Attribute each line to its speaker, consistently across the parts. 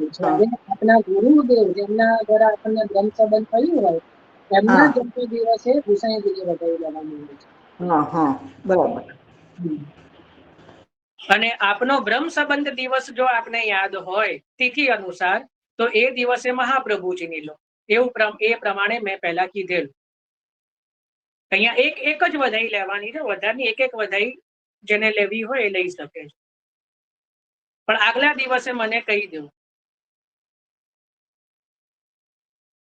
Speaker 1: જ્યારે આપણા ગુરુદેવ જેમના દ્વારા આપણને બ્રહ્મ સંબંધ થયું હોય એમના જન્મ દિવસે ગુસાઈગીરી વધાવી લેવાનું હોય છે.
Speaker 2: બરાબર.
Speaker 3: અને આપનો બ્રહ્મ સંબંધ દિવસ જો આપને યાદ હોય તિથિ અનુસાર તો એ દિવસે મહાપ્રભુજીની લો, એવું એ પ્રમાણે મેં પહેલા કીધેલું. અહીંયા એક જ વધાઈ લેવાની છે, વધારની એક વધાઈ જેને લેવી હોય એ લઈ શકે છે, પણ આગલા દિવસે મને કહી દેવું.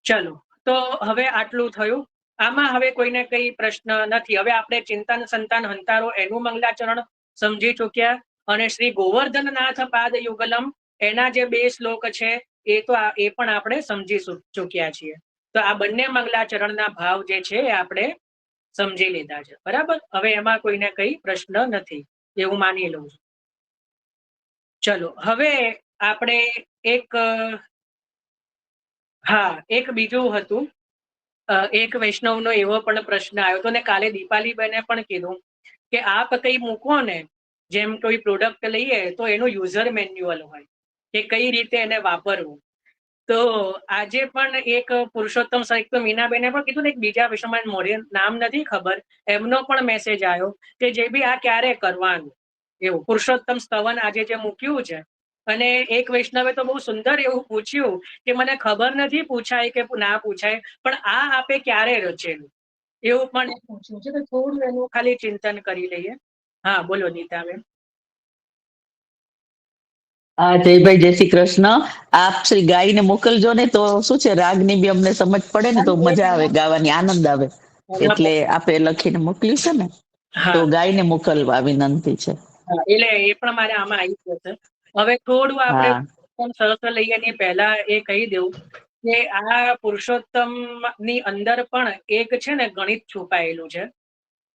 Speaker 3: ચલો, તો હવે આટલું થયું. આમાં હવે કોઈને કઈ પ્રશ્ન નથી. હવે આપણે ચિંતન સંતાન હંતારો એનું મંગલાચરણ સમજી ચૂક્યા, અને શ્રી ગોવર્ધનનાથ પાદ યુગલમ એના જે 2 શ્લોક છે એ પણ આપણે સમજી ચૂક્યા છીએ. તો આ બંને મંગલાચરણના ભાવ જે છે એ આપણે સમજી લીધા છે. બરાબર, હવે એમાં કોઈને કઈ પ્રશ્ન નથી એવું માની લઉં છું. ચલો, હવે આપણે એક બીજું હતું. એક વૈષ્ણવનો એવો પણ પ્રશ્ન આવ્યો હતો, ને કાલે દીપાલીબેને પણ કીધું કે આપ કઈ મૂકો ને, જેમ કોઈ પ્રોડક્ટ લઈએ તો એનું યુઝર મેન્યુઅલ હોય કે કઈ રીતે એને વાપરવું. તો આજે પણ એક પુરુષોત્તમ સાહિત્ય તો મીનાબેને પણ કીધું ને, એક બીજા વિષયમાં મોઢે નામ નથી ખબર, એમનો પણ મેસેજ આવ્યો કે જે બી આ ક્યારે કરવાનું એવું. પુરુષોત્તમ સ્તવન આજે જે મૂક્યું છે, અને એક વૈષ્ણવે તો બહુ સુંદર એવું પૂછ્યું કે મને ખબર નથી પૂછાય કે ના પૂછાય, પણ આ આપે ક્યારે રચેલું એવું પણ પૂછ્યું છે. તો થોડું એનું ખાલી ચિંતન કરી લઈએ. હા, બોલો નીતાબેન.
Speaker 2: જયભાઈ, જય શ્રી કૃષ્ણ. આપ શ્રી ગાયને મોકલજો ને, તો શું છે રાગની બી અમને સમજ પડે ને, તો મજા આવે ગાવાની, આનંદ આવે. એટલે આપે લખીને મોકલ્યું છે ને, તો ગાયને મોકલવા વિનંતી છે.
Speaker 3: એટલે એ પણ મારે આમાં આવી જશે. હવે થોડું આપણે સરસ લઈએ પહેલા એ કહી દઉં કે આ પુરુષોત્તમ ની અંદર પણ એક છે ને ગણિત છુપાયેલું છે.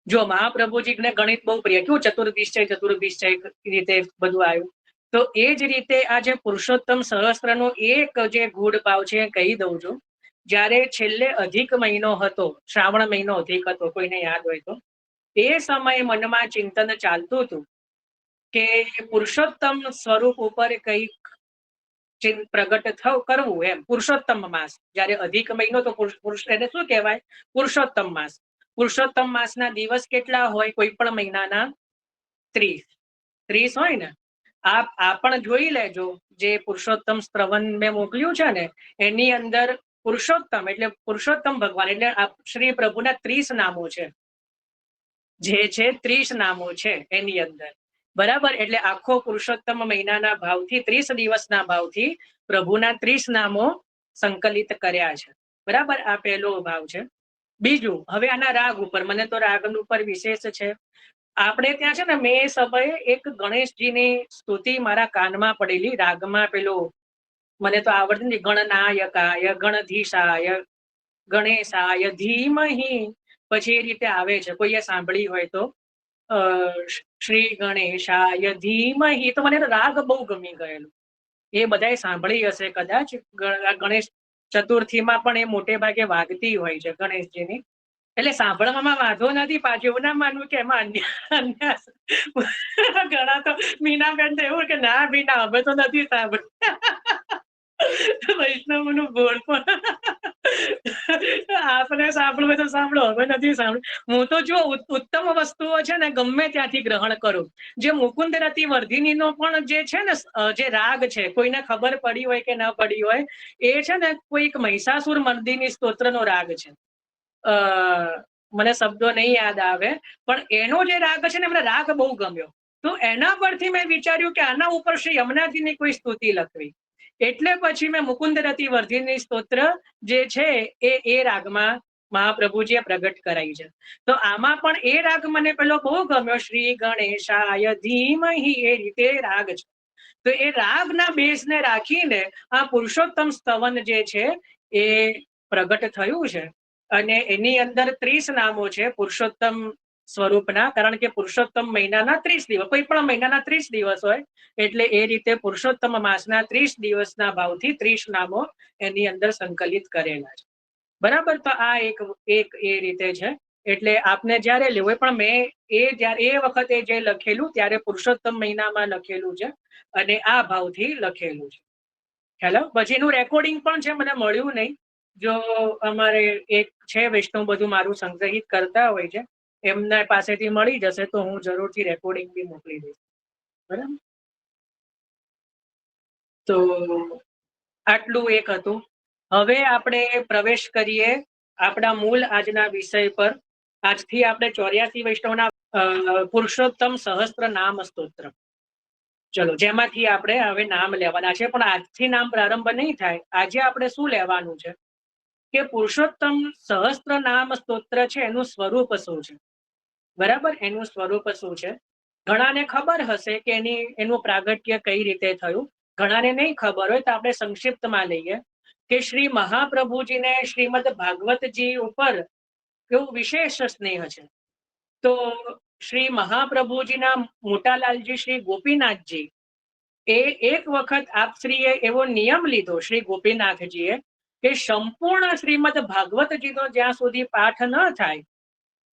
Speaker 3: જો મહાપ્રભુજીને ગણિત બહુ પ્રિય, કેવું ચતુર્દિશ્ચય રીતે બધું આવ્યું. તો એ જ રીતે આ જે પુરુષોત્તમ સહસ્ત્રનો એક જે ગૂઢ ભાવ છે એ કહી દઉં છું. જ્યારે છેલ્લે અધિક મહિનો હતો, શ્રાવણ મહિનો અધિક હતો, કોઈને યાદ હોય તો, એ સમયે મનમાં ચિંતન ચાલતું હતું કે પુરુષોત્તમ સ્વરૂપ ઉપર કંઈક પ્રગટ કરવું એમ. પુરુષોત્તમ માસ, જ્યારે અધિક મહિનો તો એને શું કહેવાય? પુરુષોત્તમ માસ. પુરુષોત્તમ માસના દિવસ કેટલા હોય? કોઈ પણ મહિનાના 30 હોય ને. આ પણ જોઈ લેજો, જે પુરુષોત્તમ સ્ત્રવન મેં મોકલ્યું છે ને, એની અંદર પુરુષોત્તમ એટલે પુરુષોત્તમ ભગવાન એટલે શ્રી પ્રભુના 30 નામો છે, જે છે 30 નામો છે એની અંદર. બરાબર, એટલે આખો પુરુષોત્તમ મહિનાના ભાવથી 30 દિવસના ભાવથી પ્રભુના 30 નામો સંકલિત કર્યા છે. બરાબર, આ પહેલો ભાવ છે. બીજું, હવે આના રાગ ઉપર, મને તો રાગ ઉપર વિશેષ છે. આપણે ત્યાં છે ને, મેં સમયે એક ગણેશજીની સ્તુતિ મારા કાનમાં પડેલી, રાગમાં પેલું મને તો આવડતું નથી, ગણનાયકાય ગણધીશાય ગણેશાય ધીમહિ, પછી એ રીતે આવે છે. કોઈએ સાંભળી હોય તો શ્રી ગણેશાય ધીમહિ, તો મને રાગ બહુ ગમી ગયેલું. એ બધાએ સાંભળી હશે કદાચ. ગણેશ ચતુર્થીમાં પણ એ મોટે ભાગે વાગતી હોય છે ગણેશજીની. એટલે સાંભળવામાં વાંધો નથી, પાછું એવું ના માનવું કે એમાં અન્ય ઘણા તો મીનાબેન તો એવું કે ના મીના હવે તો નથી સાંભળ્યું. વૈષ્ણવનું બોલ પણ આપણે સાંભળવું તો સાંભળો, હવે નથી સાંભળ્યું. હું તો જો ઉત્તમ વસ્તુઓ છે ને ગમે ત્યાંથી ગ્રહણ કરું. જે મુકુંદ રતિ વર્ધિનીનો પણ જે છે ને જે રાગ છે, કોઈને ખબર પડી હોય કે ના પડી હોય, એ છે ને કોઈક મહિષાસુર મર્દિની સ્તોત્રનો રાગ છે. મને શબ્દો નહીં યાદ આવે, પણ એનો જે રાગ છે ને, મને રાગ બહુ ગમ્યો. તો એના પરથી મેં વિચાર્યું કે આના ઉપર શ્રી યમુનાજીની કોઈ સ્તુતિ લખવી. એટલે પછી મેં મુકુંદ રતિ વર્ધિની સ્તોત્ર જે છે એ રાગમાં મહાપ્રભુજીએ પ્રગટ કરાઈ છે. તો આમાં પણ એ રાગ મને પેલો બહુ ગમ્યો, શ્રી ગણેશાય ધીમહિ, એ રીતે રાગ છે. તો એ રાગના બેઝને રાખીને આ પુરુષોત્તમ સ્તવન જે છે એ પ્રગટ થયું છે. અને એની અંદર 30 નામો છે પુરુષોત્તમ સ્વરૂપના, કારણ કે પુરુષોત્તમ મહિનાના 30 દિવસ, કોઈ પણ મહિનાના 30 દિવસ હોય, એટલે એ રીતે પુરુષોત્તમ માસના 30 દિવસના ભાવથી 30 નામો એની અંદર સંકલિત કરેલા છે. બરાબર, તો આ એક એ રીતે છે. એટલે આપને જયારે લેવું, પણ મેં જયારે એ વખતે જે લખેલું ત્યારે પુરુષોત્તમ મહિનામાં લખેલું છે, અને આ ભાવથી લખેલું છે. ખ્યાલ આવ્યો? પછી એનું રેકોર્ડિંગ પણ છે, મને મળ્યું નહીં. જો અમારે એક છે વૈષ્ણવ બધું મારું સંગ્રહિત કરતા હોય છે, એમના પાસેથી મળી જશે તો હું જરૂરથી રેકોર્ડિંગ બી મોકલી દઈશ. બરાબર, તો આટલું એક હતું. હવે આપણે પ્રવેશ કરીએ આપણા મૂળ આજના વિષય પર. આજથી આપણે 84 વૈષ્ણવના પુરુષોત્તમ સહસ્ત્ર નામ સ્તોત્ર, ચલો જેમાંથી આપણે હવે નામ લેવાના છે. પણ આજથી નામ પ્રારંભ નહીં થાય. આજે આપણે શું લેવાનું છે કે પુરુષોત્તમ સહસ્ત્ર નામ સ્તોત્ર છે એનું સ્વરૂપ શું છે. બરાબર, એનું સ્વરૂપ શું છે? ઘણાને ખબર હશે કે એનું પ્રાગટ્ય કઈ રીતે થયું. ઘણાને નહીં ખબર હોય તો આપણે સંક્ષિપ્તમાં લઈએ કે શ્રી મહાપ્રભુજીને શ્રીમદ ભાગવતજી ઉપર કેવું વિશેષ સ્નેહ છે. તો શ્રી મહાપ્રભુજીના મોટાલાલજી શ્રી ગોપીનાથજી એ એક વખત આપશ્રીએ એવો નિયમ લીધો, શ્રી ગોપીનાથજીએ, કે સંપૂર્ણ શ્રીમદ ભાગવતજીનો જ્યાં સુધી પાઠ ન થાય,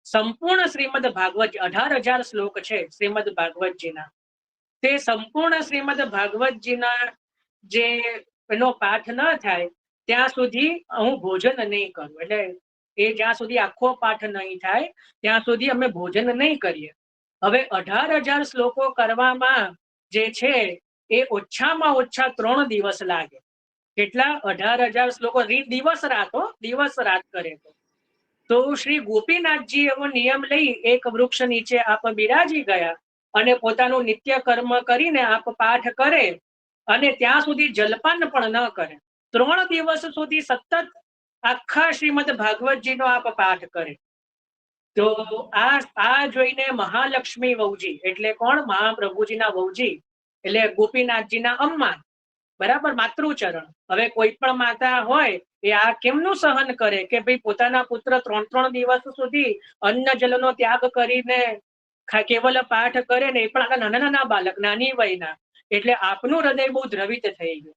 Speaker 3: સંપૂર્ણ શ્રીમદ ભાગવત 18,000 શ્લોક છે શ્રીમદ ભાગવતજીના, તે સંપૂર્ણ શ્રીમદ ભાગવતજીના જે એનો પાઠ ન થાય ત્યાં સુધી હું ભોજન નહીં કરું. એટલે એ જ્યાં સુધી આખો પાઠ નહીં થાય ત્યાં સુધી અમે ભોજન નહીં કરીએ. હવે 18,000 શ્લોકો કરવામાં જે છે એ ઓછામાં ઓછા 3 દિવસ લાગે. કેટલા? 18,000 શ્લોકો દિવસ રાત કરે તો શ્રી ગોપીનાથજી એવો નિયમ લઈ એક વૃક્ષ નીચે આપ બિરાજી ગયા અને પોતાનું નિત્ય કર્મ કરીને આપ પાઠ કરે અને ત્યાં સુધી જલપાન પણ ન કરે. 3 દિવસ સુધી સતત આખા શ્રીમદ ભાગવતજીનો આપ પાઠ કરે. તો આ જોઈને મહાલક્ષ્મી વહુજી, એટલે કોણ? મહાપ્રભુજીના વહુજી, એટલે ગોપીનાથજીના અમ્મા, બરાબર, માતૃચરણ. હવે કોઈ પણ માતા હોય એ આ કેમનું સહન કરે કે ભાઈ પોતાના પુત્ર 3 દિવસ સુધી અન્ન જલનો ત્યાગ કરીને કેવલ પાઠ કરે ને, એ પણ નાના નાના બાળક, નાની વયના. એટલે આપનું હૃદય બહુ દ્રવિત થઈ ગયું.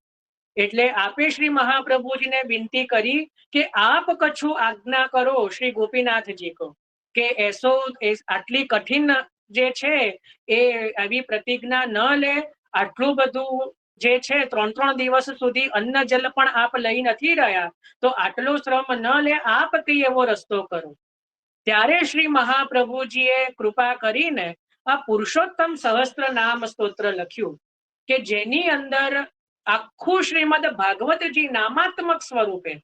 Speaker 3: એટલે આપે શ્રી મહાપ્રભુજીને વિનંતી કરી કે આપ કछु આજ્ઞા કરો શ્રી ગોપીનાથજી કો, કે એસો આટલી કઠિન જે છે એ આવી પ્રતિજ્ઞા ન લે. આટલું બધું જે છે 3 દિવસ સુધી અન્ન જલ પણ આપ લઈ નથી રહ્યા, તો આટલો શ્રમ ન લે, આપ કઈ એવો રસ્તો કરો. ત્યારે શ્રી મહાપ્રભુજીએ કૃપા કરીને આ પુરુષોત્તમ સહસ્ત્ર નામ સ્તોત્ર લખ્યું કે જેની અંદર આખું શ્રીમદ ભાગવતજી નામાત્મક સ્વરૂપે,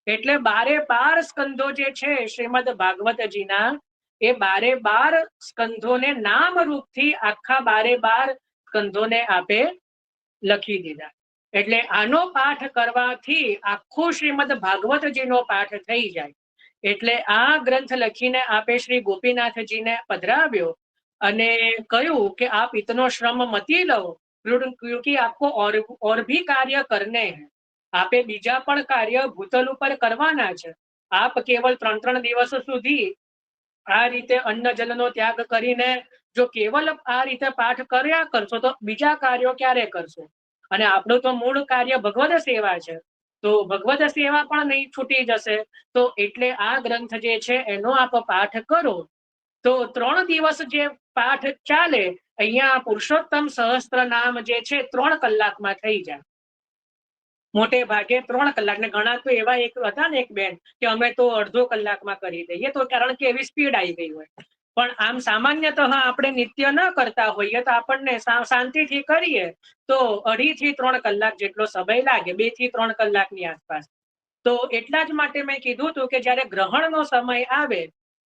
Speaker 3: એટલે 12 સ્કંધો જે છે શ્રીમદ ભાગવતજીના, એ 12 સ્કંધોને નામ રૂપથી આખા 12 સ્કંધોને આપે લખી દીધા. એટલે આનો પાઠ કરવાથી આખું શ્રીમદ ભાગવતજીનો પાઠ થઈ જાય. એટલે આ ગ્રંથ લખીને આપે શ્રી ગોપીનાથજીને પધરાવ્યો અને કહ્યું કે આપ ઇતનો શ્રમ મતી લો, क्योंकि आपको और भी कार्य करने हैं. આપે બીજા પણ કાર્ય ભૂતલ ઉપર કરવાના છે. આપ કેવલ 3 દિવસ સુધી આ રીતે અન્ન જલનો ત્યાગ કરીને જો કેવલ આ રીતે પાઠ કર્યા કરશો તો બીજા કાર્યો ક્યારે કરશો? અને આપણું તો મૂળ કાર્ય ભગવદ સેવા છે, તો ભગવદ સેવા પણ નહીં છૂટી જશે. તો એટલે આ ગ્રંથ જે છે એનો આપ પાઠ કરો. તો 3 દિવસ જે પાઠ ચાલે, અહીંયા પુરુષોત્તમ સહસ્ત્ર નામ જે છે 3 કલાકમાં થઈ જાય. મોટે ભાગે 3 કલાક. ને ઘણા તો એવા એક હતા ને, એક બેન, કે અમે તો અડધો કલાકમાં કરી દઈએ, તો કારણ કે એવી સ્પીડ આવી ગઈ હોય. પણ આમ સામાન્યતઃ આપણે નિત્ય ન કરતા હોઈએ તો આપણને શાંતિથી કરીએ તો 2.5 થી 3 કલાક જેટલો સમય લાગે, 2 થી 3 કલાકની આસપાસ. તો એટલા જ માટે મેં કીધું હતું કે જ્યારે ગ્રહણનો સમય આવે,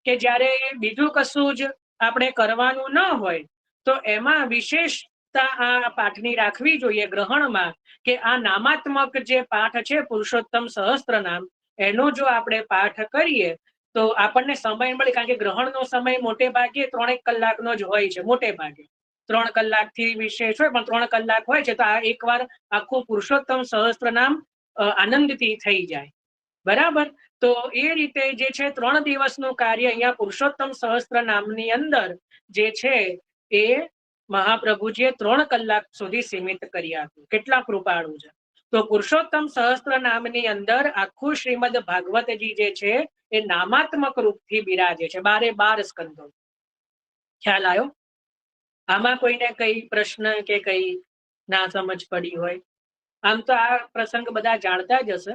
Speaker 3: કે જ્યારે બીજું કશું જ આપણે કરવાનું ન હોય, તો એમાં વિશેષતા આ પાઠની રાખવી જોઈએ ગ્રહણમાં, કે આ નામાત્મક જે પાઠ છે પુરુષોત્તમ સહસ્ત્ર નામ, એનો જો આપણે પાઠ કરીએ તો આપણને સમય મળે. કારણ કે ગ્રહણનો સમય મોટે ભાગે 3 કલાકનો જ હોય છે, મોટે ભાગે 3 કલાકથી વિશેષ હોય, પણ 3 કલાક હોય છે. તો આ એકવાર આખું પુરુષોત્તમ સહસ્ત્ર નામ આનંદથી થઈ જાય. બરાબર. તો એ રીતે જે છે 3 દિવસનું કાર્ય અહીંયા પુરુષોત્તમ સહસ્ત્ર નામની અંદર જે છે એ મહાપ્રભુજીએ 3 કલાક સુધી સીમિત કરી આપ્યું. કેટલા કૃપાળુ છે. તો પુરુષોત્તમ સહસ્ત્ર નામની અંદર આખું શ્રીમદ ભાગવતજી જે છે એ નામાત્મક રૂપથી બિરાજે છે. 12 સ્કંધો. ખ્યાલ આવ્યો? આમાં કોઈને કઈ પ્રશ્ન કે કઈ ના સમજ પડી હોય આમ તો આ પ્રસંગ બધા જાણતા જ હશે,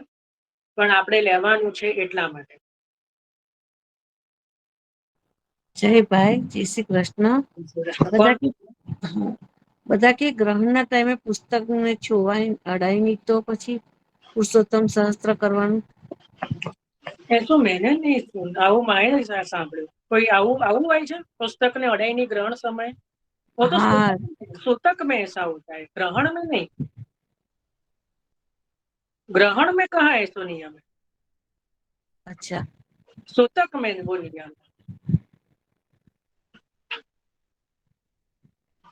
Speaker 3: પણ આપણે લેવાનું છે એટલા માટે.
Speaker 4: જય ભાઈ, જય શ્રી કૃષ્ણ. બધા કે ગ્રહણના ટાઈમે પુસ્તકને છોવાય અડાય નહીં તો પછી પુરુષોત્તમ સહસ્ત્ર કરવાનું.
Speaker 3: એ શું મેં નહીં આવું માએ સાંભળ્યું. કોઈ આવું હોય છે પુસ્તક ને અડાઈ ની ગ્રહણ સમય? वो तो
Speaker 4: हाँ
Speaker 3: सूतक में ऐसा होता है, ग्रहण में नहीं। ग्रहण में कहाँ ऐसा नियम है?
Speaker 4: अच्छा,
Speaker 3: सूतक में वो नियम,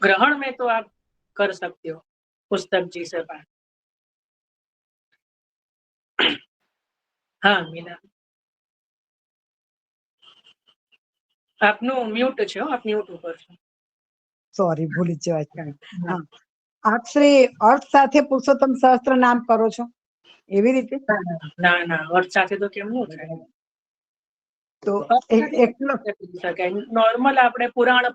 Speaker 3: ग्रहण में तो आप कर सकते हो पुस्तक जी से बात। हाँ मीना, આપનું મ્યુટ છે, આપ મ્યુટ ઉપર છો.
Speaker 5: સોરી, ભૂલી જવાય. હા, આપ શ્રી અર્થ સાથે પુરુષોત્તમ સહસ્ત્ર નામ કરો છો એવી રીતે?
Speaker 3: ના ના, અર્થ સાથે તો કેમનું થાય?
Speaker 5: તો એકલો
Speaker 3: નોર્મલ આપણે પુરાણ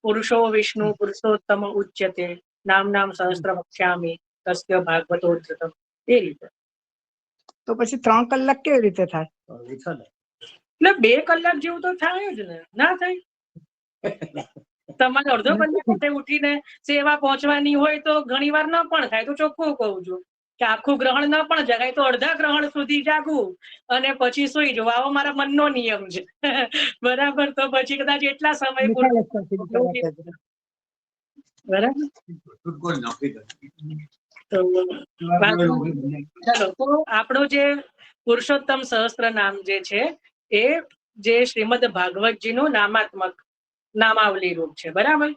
Speaker 3: પુરુષો વિષ્ણુ પુરુષોત્તમ ઉચ્યતે નામ સહસ્ત્ર વક્ષ્યામિ તસ્ય ભાગવતોદ્ધતમ, એ રીતે.
Speaker 5: તો પછી 3 કલાક કેવી રીતે થાય?
Speaker 3: એટલે 2 કલાક જેવું તો થાય જ ને, ના થાય? તમારે અડધો કલાક ઉઠીને સેવા પહોંચવાની હોય તો ઘણી વાર ન પણ થાય. તો ચોખ્ખું કહું છું કે આખું ગ્રહણ ન પણ જગાય તો અડધા ગ્રહણ સુધી જાગવું અને પછી સુઈ જવું, આવો મારા મનનો નિયમ છે. બરાબર, તો પછી કદાચ એટલા સમય બરાબર. ચલો, તો આપણું જે પુરુષોત્તમ સહસ્ત્ર નામ જે છે એ જે શ્રીમદ ભાગવતજીનું નામાત્મક નામાવલી રૂપ છે. બરાબર,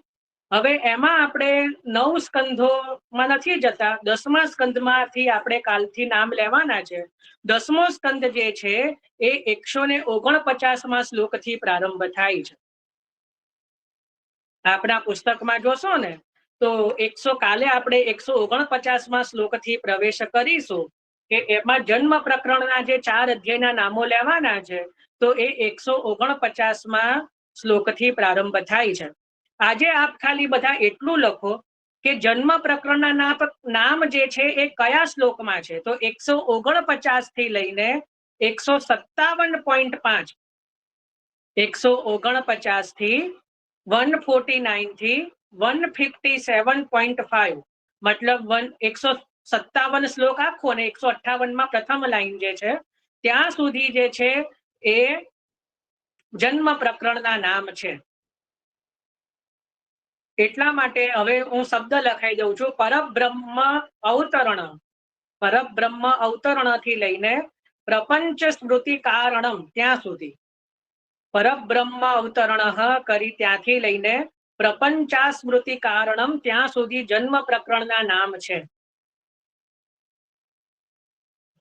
Speaker 3: હવે એમાં આપણે 9 સ્કંધોમાં નથી જતા, 10મા સ્કંધમાંથી આપણે કાલથી નામ લેવાના છે. 10મો સ્કંધ જે છે એ 149મા શ્લોકથી પ્રારંભ થાય છે. આપણા પુસ્તકમાં જોશો ને તો કાલે આપણે 149મા શ્લોકથી પ્રવેશ કરીશું કે એમાં જન્મ પ્રકરણના જે 4 અધ્યાયના નામો લેવાના છે. તો એ 149મા શ્લોકથી પ્રારંભ થાય છે. આજે આપ ખાલી બધા એટલું લખો કે જન્મ પ્રકરણના નામ જે છે એ કયા શ્લોકમાં છે. તો 149 થી લઈને 157.5, 149 થી 149 થી 157.5, મતલબ 157 શ્લોક આખો અને 158માં પ્રથમ લાઈન જે છે ત્યાં સુધી જે છે એ જન્મ પ્રકરણના નામ છે. એટલા માટે હવે હું શબ્દ લખાઈ દઉં છું. પરબ્રહ્મ અવતરણ, પરબ્રહ્મ અવતરણ થી લઈને પ્રપંચ સ્મૃતિ કારણમ ત્યાં સુધી, પરબ્રહ્મ અવતરણ કરી ત્યાંથી લઈને પ્રપંચા સ્મૃતિ કારણમ ત્યાં સુધી જન્મ પ્રકરણના નામ છે.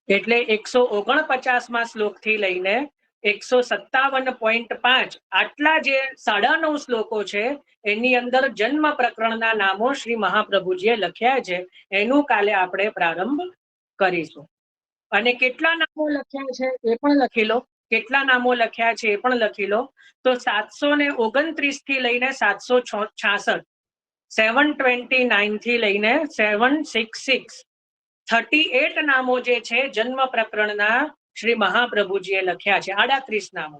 Speaker 3: એટલે 149મા શ્લોક થી લઈને 157.5 આટલા જે 9.5 શ્લોકો છે એની અંદર જન્મ પ્રકરણના નામો શ્રી મહાપ્રભુજીએ લખ્યા છે. એનું કાલે આપણે પ્રારંભ કરીશું. અને કેટલા નામો લખ્યા છે એ પણ લખી લો, કેટલા નામો લખ્યા છે એ પણ લખી લો. તો 729 થી લઈને 766, 729 થી લઈને 766, 38 નામો જે છે જન્મ પ્રકરણના શ્રી મહાપ્રભુજીએ લખ્યા છે. 38 નામો.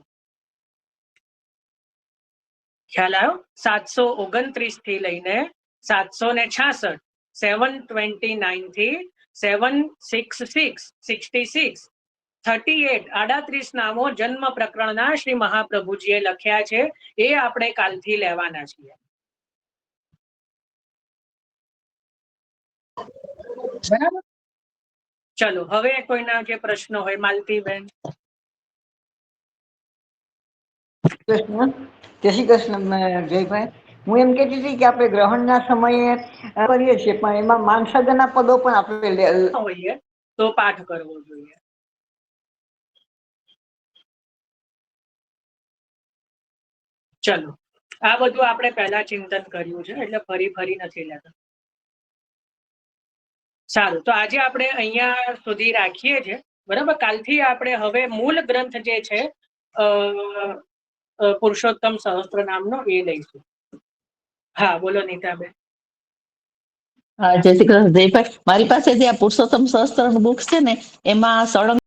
Speaker 3: ખ્યાલ આવ્યો? 729 થી લઈને 766, 729 થી 766, 66, 38, 38 નામો જન્મ પ્રકરણના શ્રી મહાપ્રભુજીએ લખ્યા છે. એ આપણે કાલથી લેવાના છીએ. બરાબર, ચલો હવે કોઈના જે પ્રશ્નો હોય. માલતીબેન.
Speaker 6: કૃષ્ણ, જય શ્રી કૃષ્ણ જયભાઈ. હું એમ કહેતી હતી કે આપણે ગ્રહણના સમયે કરીએ છીએ પણ એમાં માનસાદના પદો પણ આપણે
Speaker 3: હોઈએ તો પાઠ કરવો જોઈએ. ચલો, આ બધું આપણે પહેલા ચિંતન કર્યું છે એટલે ફરી નથી લેતા. સારું, તો આજે આપણે અહીંયા સુધી રાખીએ છીએ. બરાબર, કાલથી આપણે હવે મૂળ ગ્રંથ જે છે પુરુષોત્તમ સહસ્ત્ર નામનો એ લઈશું. હા બોલો નીતાબેન.
Speaker 2: હા, જય શ્રી કૃષ્ણ જયભાઈ. મારી પાસે જે આ પુરુષોત્તમ સહસ્ત્રનું બુક્સ છે ને એમાં સળંગ